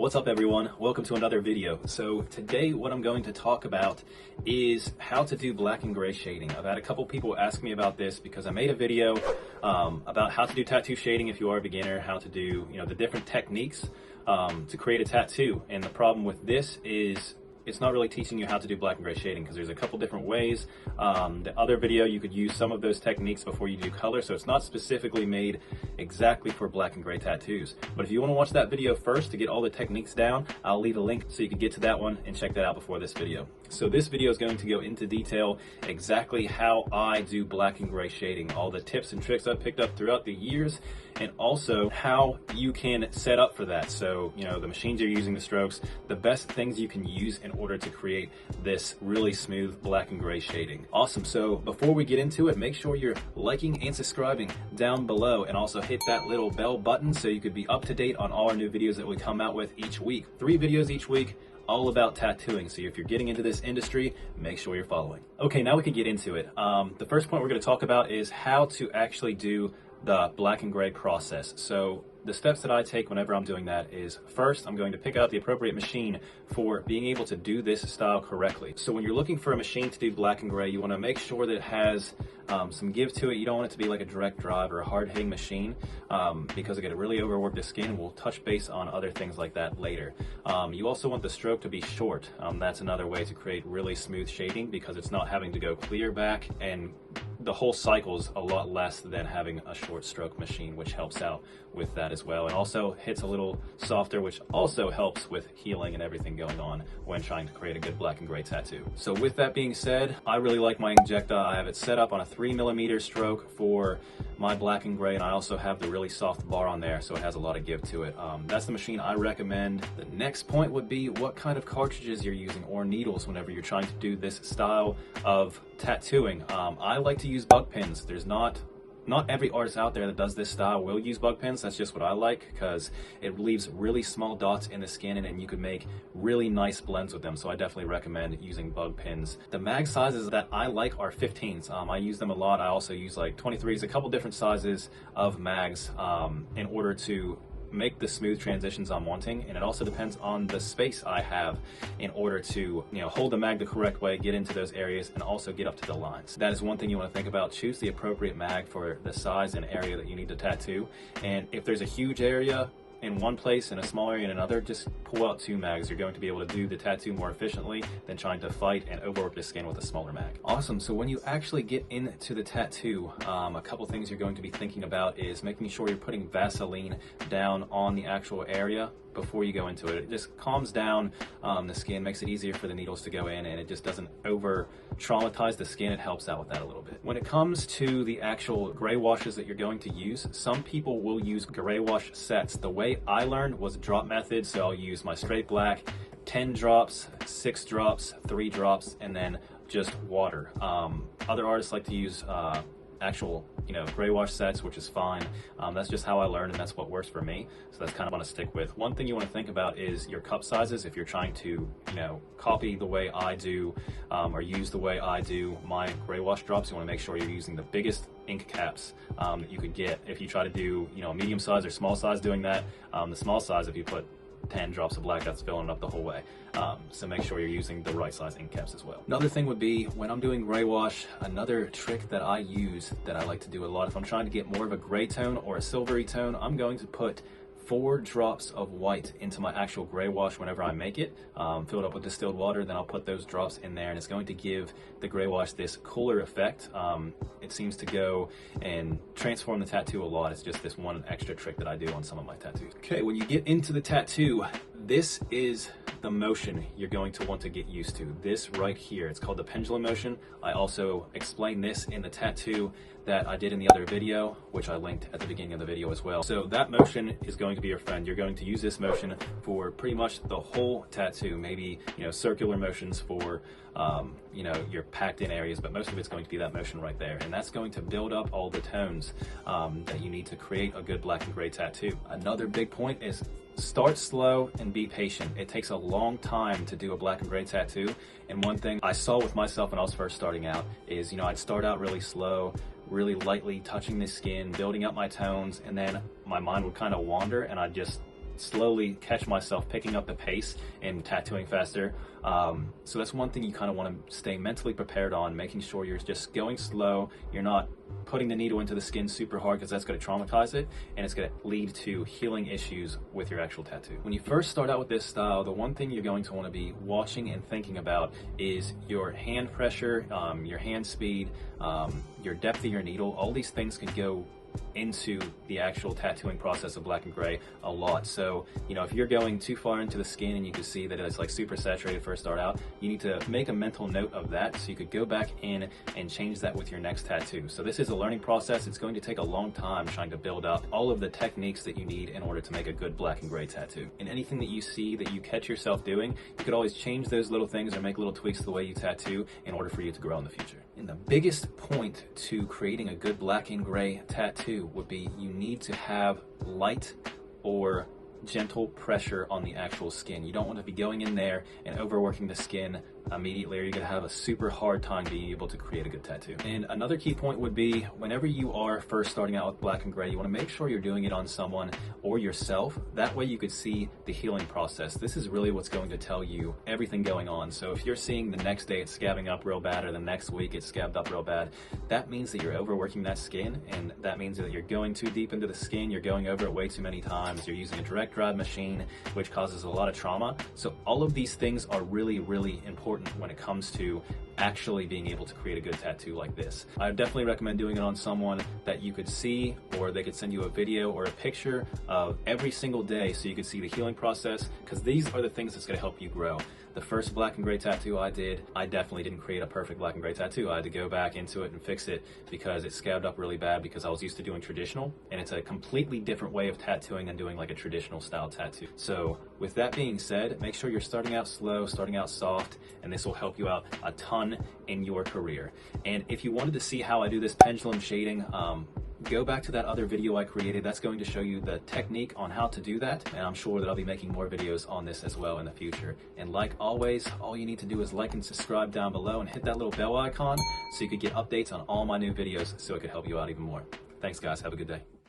What's up everyone? Welcome to another video. So today what I'm going to talk about is how to do black and gray shading. I've had a couple people ask me about this because I made a video about how to do tattoo shading if you are a beginner, how to do the different techniques to create a tattoo. And the problem with this is it's not really teaching you how to do black and gray shading because there's a couple different ways. The other video, you could use some of those techniques before you do color, so it's not specifically made exactly for black and gray tattoos. But if you want to watch that video first to get all the techniques down, I'll leave a link so you can get to that one and check that out before this video. So this video is going to go into detail exactly how I do black and gray shading, all the tips and tricks I've picked up throughout the years, and also how you can set up for that. So, the machines you're using, the strokes, the best things you can use in order to create this really smooth black and gray shading. Awesome. So before we get into it, make sure you're liking and subscribing down below, and also hit that little bell button so you could be up to date on all our new videos that we come out with each week. 3 videos each week, all about tattooing. So if you're getting into this industry, make sure you're following. Okay, now we can get into it. The first point we're going to talk about is how to actually do the black and gray process. So the steps that I take whenever I'm doing that is, first, I'm going to pick out the appropriate machine for being able to do this style correctly. So when you're looking for a machine to do black and gray, you want to make sure that it has some give to it. You don't want it to be like a direct drive or a hard hitting machine because it can really overwork the skin. We'll touch base on other things like that later. You also want the stroke to be short. That's another way to create really smooth shading because it's not having to go clear back, and the whole cycle's a lot less than having a short stroke machine, which helps out with that as well, and also hits a little softer, which also helps with healing and everything going on when trying to create a good black and gray tattoo. So with that being said, I really like my Injecta. I have it set up on a 3mm stroke for my black and gray, and I also have the really soft bar on there, so it has a lot of give to it. That's the machine I recommend. The next point would be what kind of cartridges you're using or needles whenever you're trying to do this style of tattooing. I like to use bug pins. There's not every artist out there that does this style will use bug pins. That's just what I like because it leaves really small dots in the skin, and you could make really nice blends with them. So I definitely recommend using bug pins. The mag sizes that I like are 15s. I use them a lot. I also use like 23s, a couple different sizes of mags in order to make the smooth transitions I'm wanting, and it also depends on the space I have in order to hold the mag the correct way, get into those areas, and also get up to the lines. That is one thing you want to think about. Choose the appropriate mag for the size and area that you need to tattoo, and if there's a huge area in one place and a small area in another, just pull out 2 mags. You're going to be able to do the tattoo more efficiently than trying to fight and overwork the skin with a smaller mag. Awesome. So when you actually get into the tattoo, a couple things you're going to be thinking about is making sure you're putting Vaseline down on the actual area before you go into it. It just calms down the skin, makes it easier for the needles to go in, and it just doesn't over traumatize the skin. It helps out with that a little bit. When it comes to the actual gray washes that you're going to use, some people will use gray wash sets. The way I learned was a drop method, so I'll use my straight black, 10 drops, 6 drops, 3 drops, and then just water. Other artists like to use actual gray wash sets, which is fine. That's just how I learned, and that's what works for me, so that's kind of what I stick with. One thing you want to think about is your cup sizes. If you're trying to copy the way I do or use the way I do my gray wash drops, you want to make sure you're using the biggest ink caps that you could get. If you try to do medium size or small size doing that, the small size, if you put 10 drops of black, that's filling up the whole way. So make sure you're using the right size ink caps as well. Another thing would be when I'm doing gray wash, another trick that I use that I like to do a lot, if I'm trying to get more of a gray tone or a silvery tone, I'm going to put 4 drops of white into my actual gray wash whenever I make it, fill it up with distilled water, then I'll put those drops in there, and it's going to give the gray wash this cooler effect. It seems to go and transform the tattoo a lot. It's just this one extra trick that I do on some of my tattoos. Okay, when you get into the tattoo, this is the motion you're going to want to get used to. This right here, it's called the pendulum motion. I also explained this in the tattoo that I did in the other video, which I linked at the beginning of the video as well. So that motion is going to be your friend. You're going to use this motion for pretty much the whole tattoo. Maybe circular motions for your packed in areas, but most of it's going to be that motion right there, and that's going to build up all the tones that you need to create a good black and gray tattoo. Another big point is start slow and be patient. It takes a long time to do a black and gray tattoo, and one thing I saw with myself when I was first starting out is I'd start out really slow, really lightly touching the skin, building up my tones, and then my mind would kind of wander and I'd just slowly catch myself picking up the pace and tattooing faster. So that's one thing you kind of want to stay mentally prepared on, making sure you're just going slow. You're not putting the needle into the skin super hard, because that's going to traumatize it and it's going to lead to healing issues with your actual tattoo. When you first start out with this style, the one thing you're going to want to be watching and thinking about is your hand pressure, your hand speed, your depth of your needle. All these things can go into the actual tattooing process of black and gray a lot. So, you know, if you're going too far into the skin and you can see that it's like super saturated first start out, you need to make a mental note of that so you could go back in and change that with your next tattoo. So this is a learning process. It's going to take a long time trying to build up all of the techniques that you need in order to make a good black and gray tattoo. And anything that you see that you catch yourself doing, you could always change those little things or make little tweaks to the way you tattoo in order for you to grow in the future. And the biggest point to creating a good black and gray tattoo would be you need to have light or gentle pressure on the actual skin. You don't want to be going in there and overworking the skin immediately, or you're going to have a super hard time being able to create a good tattoo. And another key point would be, whenever you are first starting out with black and gray, you want to make sure you're doing it on someone or yourself. That way you could see the healing process. This is really what's going to tell you everything going on. So if you're seeing the next day it's scabbing up real bad, or the next week it's scabbed up real bad, that means that you're overworking that skin, and that means that you're going too deep into the skin, you're going over it way too many times, you're using a direct drive machine, which causes a lot of trauma. So all of these things are really, really important when it comes to actually being able to create a good tattoo like this. I definitely recommend doing it on someone that you could see, or they could send you a video or a picture of every single day so you could see the healing process, because these are the things that's going to help you grow. The first black and gray tattoo I did, I definitely didn't create a perfect black and gray tattoo. I had to go back into it and fix it because it scabbed up really bad, because I was used to doing traditional, and it's a completely different way of tattooing than doing like a traditional style tattoo. So with that being said, make sure you're starting out slow, starting out soft, and this will help you out a ton in your career. And if you wanted to see how I do this pendulum shading, go back to that other video I created. That's going to show you the technique on how to do that, and I'm sure that I'll be making more videos on this as well in the future. And like always, all you need to do is like and subscribe down below and hit that little bell icon so you could get updates on all my new videos, so it could help you out even more. Thanks guys, have a good day.